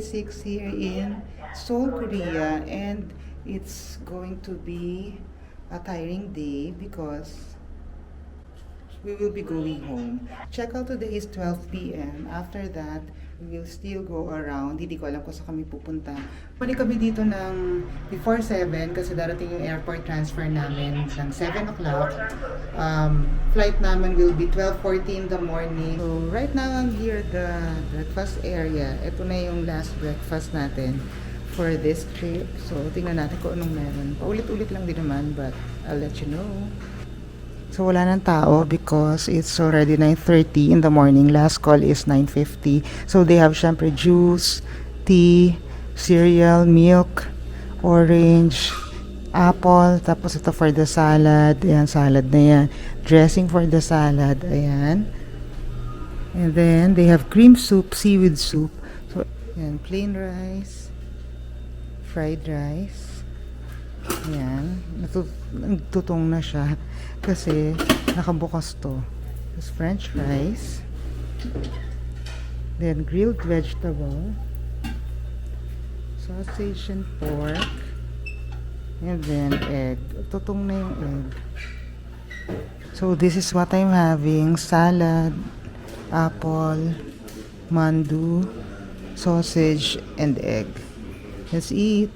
day 6 here in Seoul, Korea, and it's going to be a tiring day because we will be going home. Checkout today is 12 p.m. After that, we will still go around. Hindi ko alam kung saan kami pupunta. Balik kami dito ng before 7 kasi darating yung airport transfer namin ng 7 o'clock. Flight namin will be 12:40 in the morning. So, right now, I'm here at the breakfast area. Ito na yung last breakfast natin for this trip. So, tingnan natin kung anong meron. Paulit-ulit lang din naman, but I'll let you know. So, wala ng tao because it's already 9:30 in the morning. Last call is 9:50. So, they have syempre juice, tea, cereal, milk, orange, apple. Tapos ito for the salad. Ayan, salad na yan. Dressing for the salad. Ayan. And then, they have cream soup, seaweed soup. So, ayan, plain rice, fried rice. Ayan. Nagtutong na siya kasi nakabukas to. Tapos french fries, then grilled vegetable, sausage and pork, and then egg. Tutong na yung egg. So this is what I'm having: salad, apple, mandu, sausage, and egg. Let's eat.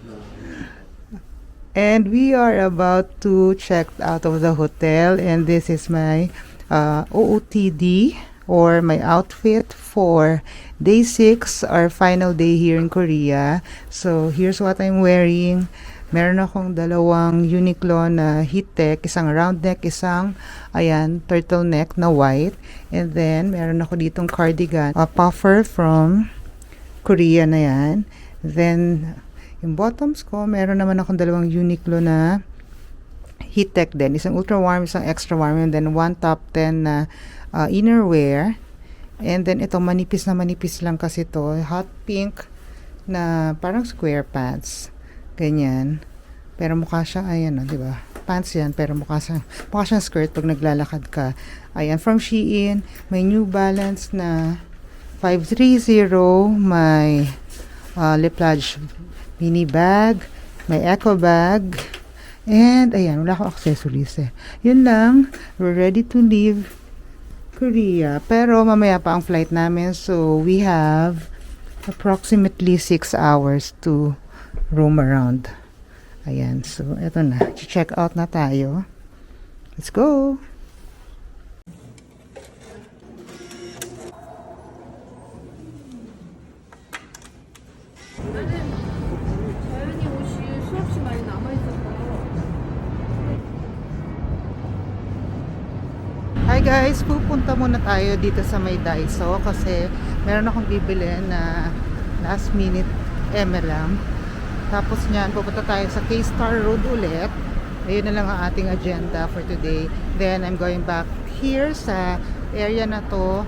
And we are about to check out of the hotel, and this is my OOTD or my outfit for day 6, our final day here in Korea. So here's what I'm wearing. Meron akong dalawang Uniqlo na heat tech, isang round neck, isang ayan, turtleneck na white. And then meron ako ditong cardigan, a puffer from Korea na yan. Then yung bottoms ko, meron naman akong dalawang Uniqlo na heat tech din. Isang ultra warm, isang extra warm. And then one top 10 na inner wear. And then ito, manipis na manipis lang kasi to. Hot pink na parang square pants. Ganyan. Pero mukha siya, ayan o, diba? Pants yan, pero mukha siyang skirt pag naglalakad ka. Ayan, from Shein. May New Balance na 530. May Le Plage mini bag, may eco bag, and ayan, wala akong accessories eh. Yun lang, we're ready to leave Korea. Pero mamaya pa ang flight namin, so we have approximately 6 hours to roam around. Ayan, so eto na, check out na tayo. Let's go! Hi guys, pupunta muna tayo dito sa may Daiso kasi meron akong bibili na last minute lang. Tapos niyan, pupunta tayo sa K-Star Road ulit. Ayun na lang ang ating agenda for today. Then I'm going back here sa area na to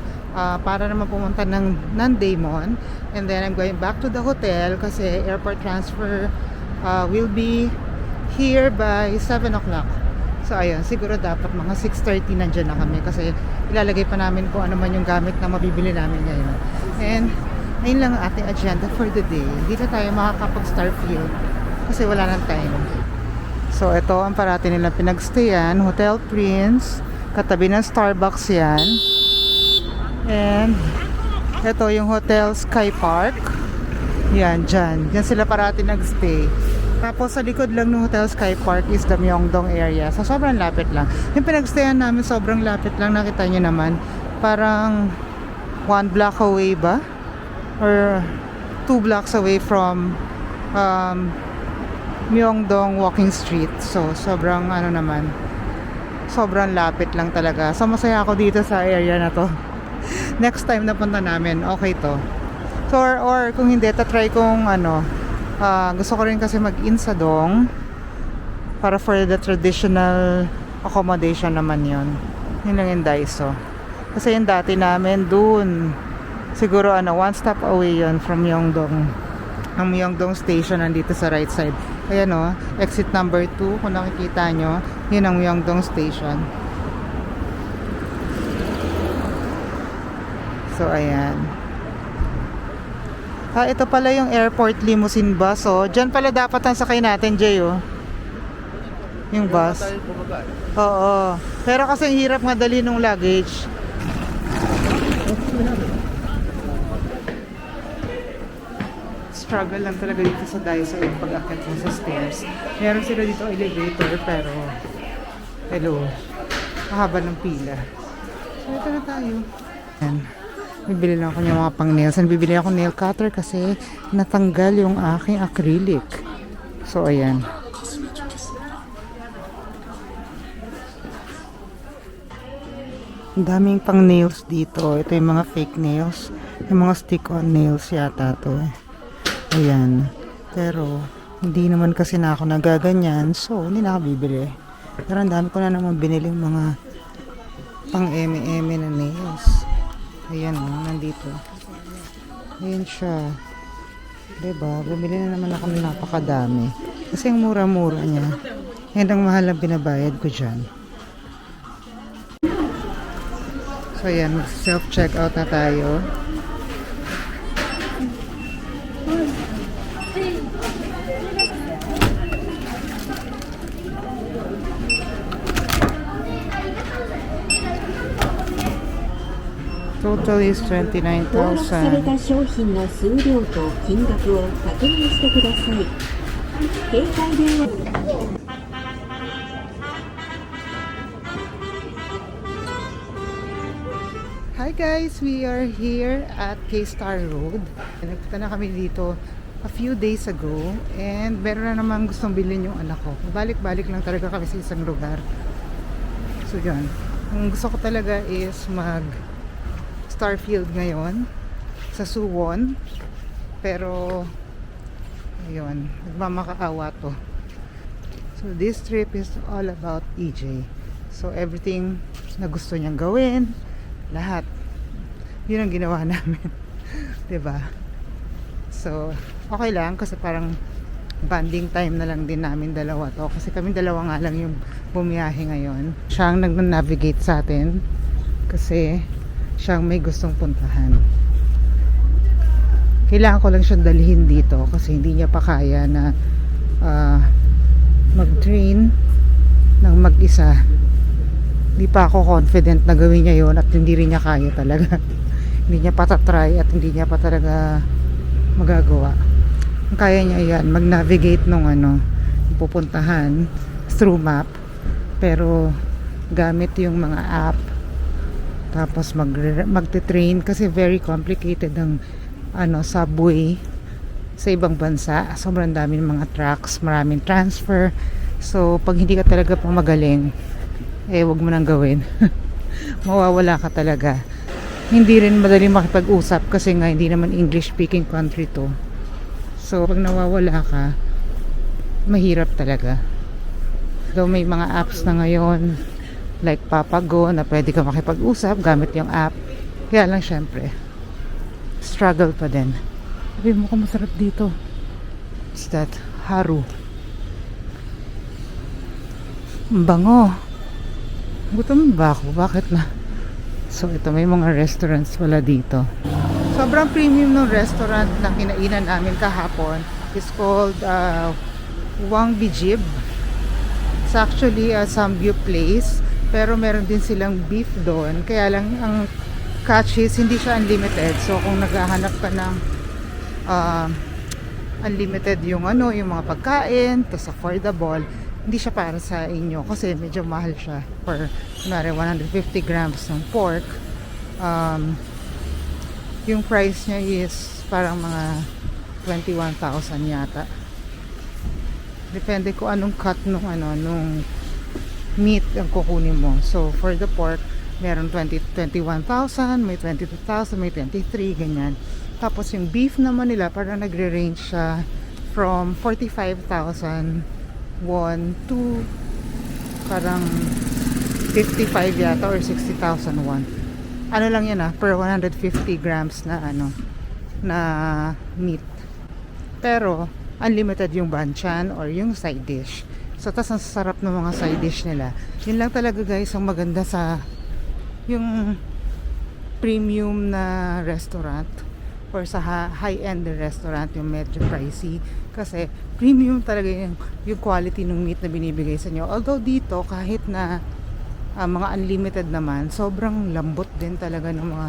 para naman pumunta ng Daemon. And then I'm going back to the hotel kasi airport transfer will be here by 7 o'clock. So ayun, siguro dapat mga 6:30 nandyan na kami kasi ilalagay pa namin kung ano man yung gamit na mabibili namin ngayon. And ayun lang ang ating agenda for the day. Hindi na tayo makakapag-Starfield kasi wala nang time. So ito ang parati nilang pinagstayan, Hotel Prince, katabi ng Starbucks yan. And ito yung Hotel Sky Park. Yan, dyan. Yan sila parati nagstay. Tapos sa likod lang ng Hotel Sky Park is the Myeongdong area. So sobrang lapit lang. Yung pinagstayan namin sobrang lapit lang. Nakita nyo naman. Parang 1 block away ba? Or 2 blocks away from Myeongdong Walking Street. So sobrang ano naman. Sobrang lapit lang talaga. So masaya ako dito sa area na to. Next time na punta namin, okay to. So or kung hindi, tatry kong ano, gusto ko rin kasi mag-Insadong para for the traditional accommodation naman yon. Yun lang yung Daiso. Kasi yung dati namin dun, siguro ano, 1 stop away yon from Myeongdong. Ang Myeongdong station nandito sa right side. Ayan o, exit number 2, kung nakikita nyo, yun ang Myeongdong station. So ayan. Ah, ito pala yung airport limousine bus. Oh, diyan pala dapat ang sakay natin, Jay, oh. Yung bus. Oo. Pero kasi ang hirap nga dali nung luggage. Struggle lang talaga dito sa Daiso yung pag-akit mo sa stairs. Meron sila dito elevator pero hello, mahaba ng pila. So ito na tayo. Yan. Bibili lang ako ng mga pang nails. Bibili ako nail cutter kasi natanggal yung aking acrylic. So ayan. Ang daming pang nails dito. Ito yung mga fake nails. Yung mga stick-on nails yata to eh. Ayan. Pero, hindi naman kasi na ako nagaganyan. So, hindi na ako bibili. Pero ang dami ko na naman biniling mga pang eme-eme na nails. Ayan o, nandito. Ayan siya. Diba? Bumili na naman ako ng napakadami. Kasi ang mura-mura niya. Yan ang mahal ang binabayad ko dyan. So, ayan. Self-checkout na tayo. Total is 29,000. 登録された商品の数量と金額を確認してください。携帯電話 Hi guys, we are here at K-Star Road. Nagpunta na kami dito a few days ago and meron na naman gustong bilhin yung anak ko. Balik-balik lang talaga kami sa isang lugar. So yun, ang gusto ko talaga is mag Starfield ngayon sa Suwon, pero ayun, nagmamakaawa to. So this trip is all about EJ. So everything na gusto niyang gawin, lahat yun ang ginawa namin. 'Di ba? So okay lang kasi parang bonding time na lang din namin dalawa to, kasi kami dalawa nga lang yung bumiyahe ngayon. Siya ang nag-navigate sa atin kasi siyang may gustong puntahan. Kailangan ko lang siyang dalhin dito kasi hindi niya pa kaya na mag-train ng mag-isa. Hindi pa ako confident na gawin niya yon at hindi rin niya kaya talaga. Hindi niya pa tatry at hindi niya pa talaga magagawa. Ang kaya niya yan, mag-navigate nung pupuntahan through map, pero gamit yung mga app. Tapos magte-train kasi very complicated ang subway sa ibang bansa. Sobrang daming mga tracks, maraming transfer. So pag hindi ka talaga pang magaling, wag mo nang gawin. Mawawala ka talaga. Hindi rin madali makipag-usap kasi nga hindi naman English speaking country to. So pag nawawala ka, mahirap talaga. Though may mga apps na ngayon like Papago na pwede ka makipag-usap gamit yung app. Kaya lang syempre struggle pa din. Sabi mo kung masarap dito. What's that? Haru. Bango. Gutom ba ako? Bakit na? So ito, may mga restaurants wala dito. Sobrang premium ng restaurant na kinainan namin kahapon is called Wang Bijib. It's actually a Samgyu place. Pero meron din silang beef doon. Kaya lang ang catch is hindi siya unlimited. So kung naghahanap ka ng unlimited yung yung mga pagkain, tas affordable, hindi siya para sa inyo kasi medyo mahal siya. For kunwari 150 grams ng pork, yung price niya is parang mga 21,000 yata. Depende kung anong cut nung meat ang kukunin mo. So for the pork, meron 21,000, may 22,000, may 23, ganyan. Tapos yung beef naman nila, parang nagre-range siya from 45,000 won to parang 55 yata or 60,000 won. Ano lang yan per 150 grams na na meat. Pero unlimited yung banchan or yung side dish. So, tas ang sarap ng mga side dish nila. Yun lang talaga guys ang maganda sa yung premium na restaurant or sa high-end restaurant yung medyo pricey kasi premium talaga yung quality ng meat na binibigay sa inyo. Although dito kahit na mga unlimited naman, sobrang lambot din talaga ng mga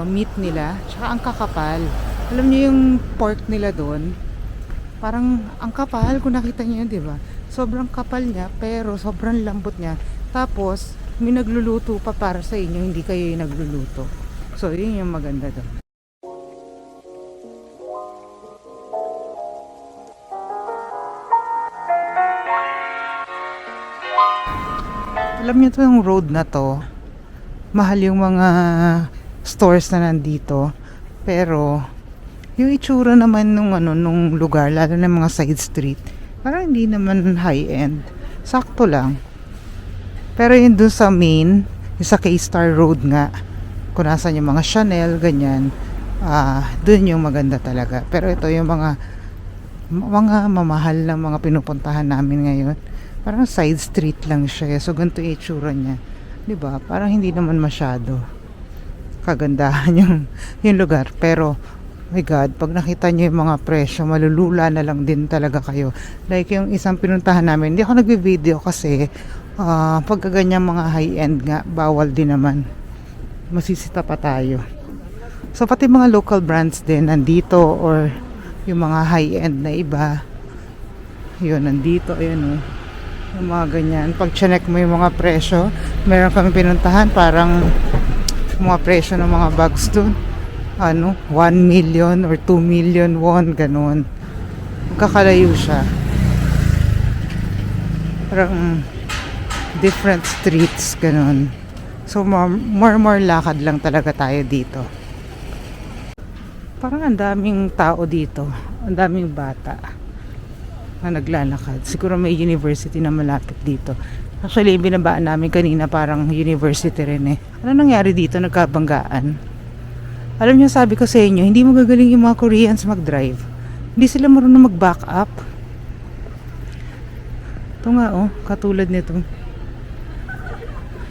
meat nila. Tsaka ang kakapal. Alam niyo yung pork nila doon, parang ang kapal kung nakita niyo yun, di ba? Sobrang kapal niya pero sobrang lambot niya. Tapos may nagluluto pa para sa inyo, hindi kayo yung nagluluto. So yun yung maganda doon. Alam niyo to, yung road na to, mahal yung mga stores na nandito, pero yung itsura naman nung lugar, lalo na mga side street, parang hindi naman high end, sakto lang. Pero yun dun sa main, yung sa K-Star Road nga, kung nasan yung mga Chanel, ganyan, dun yung maganda talaga. Pero ito yung mga mamahal na mga pinupuntahan namin ngayon, parang side street lang siya. So ganito yung itsura niya, di ba? Parang hindi naman masyado kagandahan yung lugar. Pero my God, pag nakita niyo yung mga presyo, malulula na lang din talaga kayo. Like yung isang pinuntahan namin, hindi ako nagbi-video kasi pagka ganyan mga high-end nga, bawal din naman. Masisita pa tayo. So pati mga local brands din nandito, or yung mga high-end na iba, yun, nandito, ayun yung mga ganyan. Pag chinek mo yung mga presyo, meron kami pinuntahan, parang mga presyo ng mga bags dun, 1 million or 2 million won, ganun. Magkakalayo siya. Parang different streets, ganun. So more lakad lang talaga tayo dito. Parang ang daming tao dito, ang daming bata na naglalakad. Siguro may university na malapit dito. Actually, binabaan namin kanina, parang university rin eh. Ano nangyari dito? Nagkabanggaan. Alam niyo, sabi ko sa inyo, hindi magagaling yung mga Koreans mag-drive. Hindi sila marunong mag-back up. Ito nga katulad nito.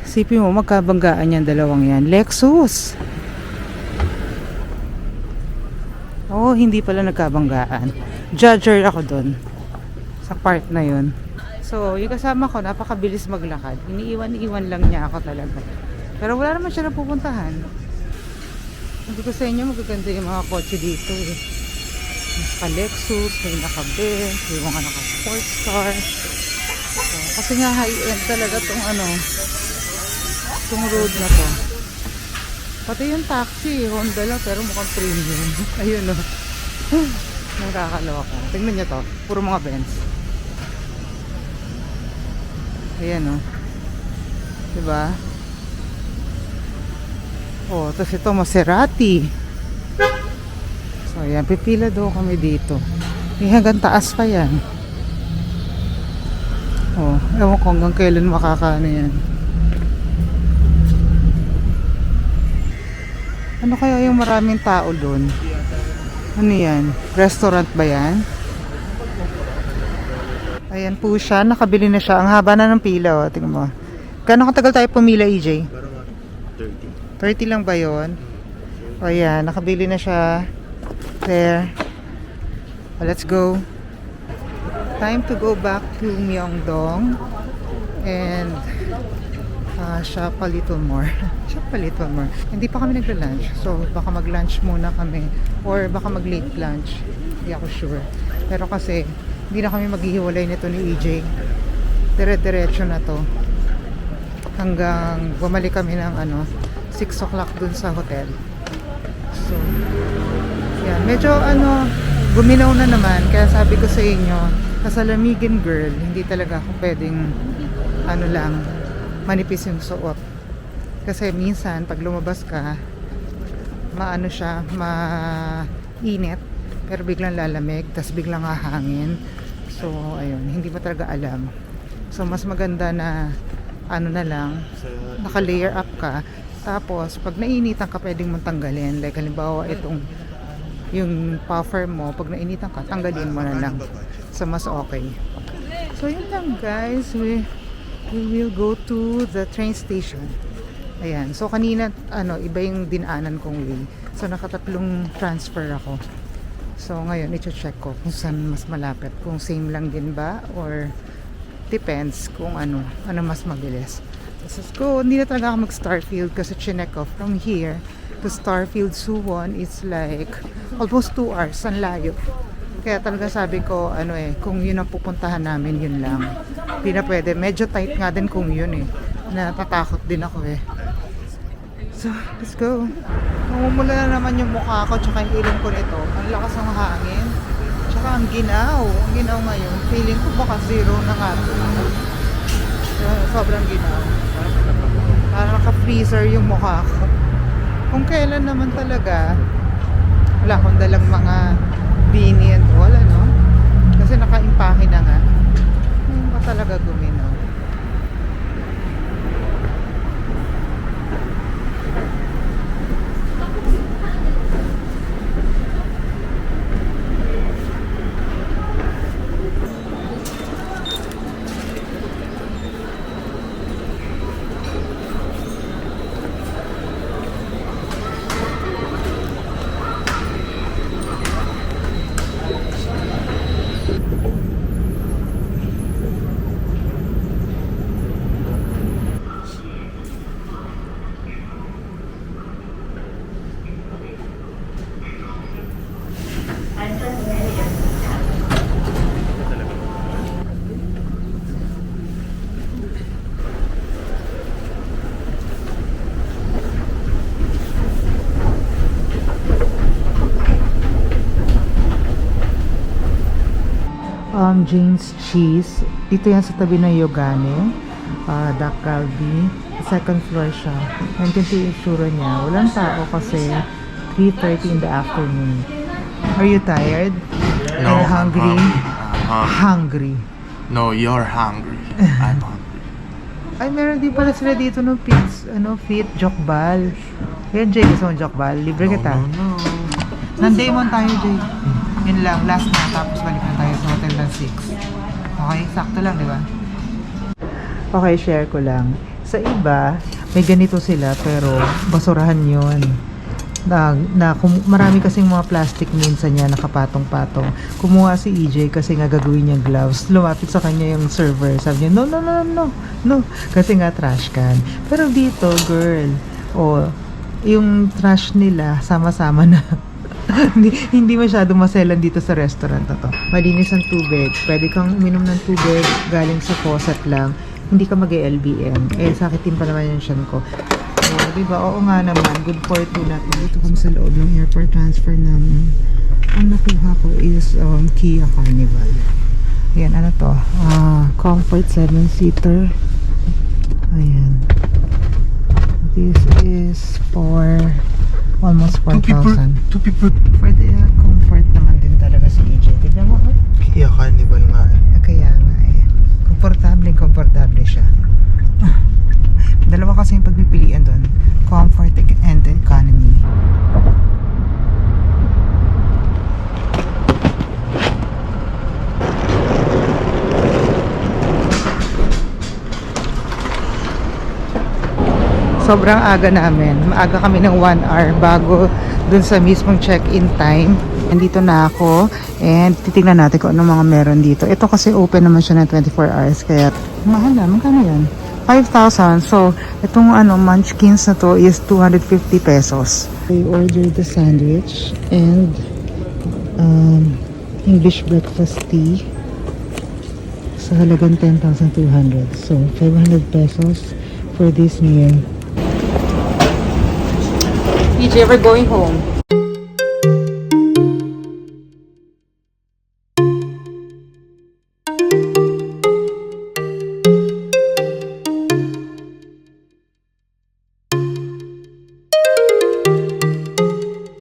Isipin mo, magkabanggaan yan, dalawang yan. Lexus! Hindi pala nagkabanggaan. Judger ako doon sa part na yun. So, yung kasama ko, napakabilis maglakad. Iniiwan-iwan lang niya ako talaga. Pero wala naman siya napupuntahan. Hindi ko sa inyo, magaganda yung mga kotse dito eh. May naka-Lexus, may naka-Benz, may mga naka-sports car. So, kasi nga high-end talaga tong road na to. Pati yung taxi, Honda lang, pero mukhang premium. Ayun nakakaloka. Tingnan nyo to, puro mga Benz. Ayan diba? Tapos ito Maserati. So ayan, pipila daw kami dito. Hanggang taas pa yan. Ewan ko hanggang kailan makakaano yan. Ano kaya yung maraming tao doon? Ano yan? Restaurant ba yan? Ayan po siya, nakabili na siya. Ang haba na ng pila, tingnan mo. Gano'ng katagal tayo pumila, EJ? 30 lang ba yun? Ayan, nakabili na siya. There. Let's go. Time to go back to Myeongdong and shop a little more. Shop a little more. Hindi pa kami nagla-lunch, so baka mag-lunch muna kami or baka mag-late lunch. Hindi ako sure. Pero kasi hindi na kami maghihiwalay nito ni EJ. Dire-diretso na to hanggang bumalik kami ng 6 o'clock dun sa hotel. So yan, medyo guminaw na naman, kaya sabi ko sa inyo, kasalamigin girl, hindi talaga ako pwedeng manipis yung suot. Kasi minsan pag lumabas ka, mainit, pero biglang lalamig, tas biglang hahangin. So ayun, hindi mo talaga alam. So mas maganda na na lang, naka-layer up ka. Tapos pag nainitan ka, pwedeng mong tanggalin. Like halimbawa yung puffer mo, pag nainitan ka, tanggalin mo na lang. So mas okay. So yun lang guys, we will go to the train station. Ayan, so kanina iba yung dinaanan kong way. So nakatatlong transfer ako. So ngayon i-check ko kung saan mas malapit, kung same lang din ba or depends kung ano mas mabilis. So hindi na talaga ako mag-Starfield kasi chinek ko from here to Starfield Suwon is like almost 2 hours, ang layo. Kaya talaga sabi ko kung yun ang pupuntahan namin, yun lang. Hindi na pwede, medyo tight nga din kung yun natatakot din ako So let's go. Namumula na naman yung mukha ko tsaka yung ilong ko nito. Ang lakas ng hangin tsaka ang ginaw ngayon, feeling ko baka zero na nga ito. Sobrang ginaw, parang naka-freezer yung mukha ko. Kung kailan naman talaga wala akong dalang mga beanie and all kasi naka-impake na nga, ngayon pa talaga guminaw. James Cheese. Dito yan sa tabi ng Yogane. Duck Galbi. Second floor siya. Nandiyan yung itsura niya. Walang tao kasi 3:30 in the afternoon. Are you tired? No, And hungry? Hungry. No, you're hungry. I'm hungry. Ay, meron din pala sila dito ng fit jokbal. Yan, Jay. Gusto mo jokbal? Libre kita. No. Nandemon tayo, Jay. Yun lang, last na, tapos balik na tayo sa hotel ng 6. Okay, sakto lang, di ba? Okay, share ko lang. Sa iba, may ganito sila, pero basurahan yun. Marami kasing mga plastic minsan niya nakapatong-patong. Kumuha si EJ kasi nga gagawin niya gloves. Lumapit sa kanya yung server. Sabi niya, no. Kasi nga trash can. Pero dito, girl, yung trash nila, sama-sama na. hindi masyado maselan dito sa restaurant na to. Malinis ang tubig. Pwede kang uminom ng tubig galing sa faucet lang. Hindi ka mag-LBM. Sakitin pa naman yung tiyan ko. Diba? Oo nga naman. Good for two na to. Dito kami sa loob ng airport transfer namin. Ang nakuha ko is Kia Carnival. Ayan, ano to? Comfort 7-seater. Ayan. This is for almost 4,000. Two people. For the comfort naman din talaga si EJ. Tignan mo, Kia Carnival nga. Kaya nga komportable siya. Dalawa kasi yung pagpipilian doon. Comfort and economy. Sobrang aga namin. Maaga kami ng 1 hour bago dun sa mismong check-in time. Nandito na ako and titignan natin kung ano mga meron dito. Ito kasi open naman siya ng 24 hours kaya mahal na. Magkano yan? 5,000. So, itong munchkins na to is 250 pesos. I ordered the sandwich and English breakfast tea sa halagang 10,200. So, 500 pesos for this meal. EJ, we're going home.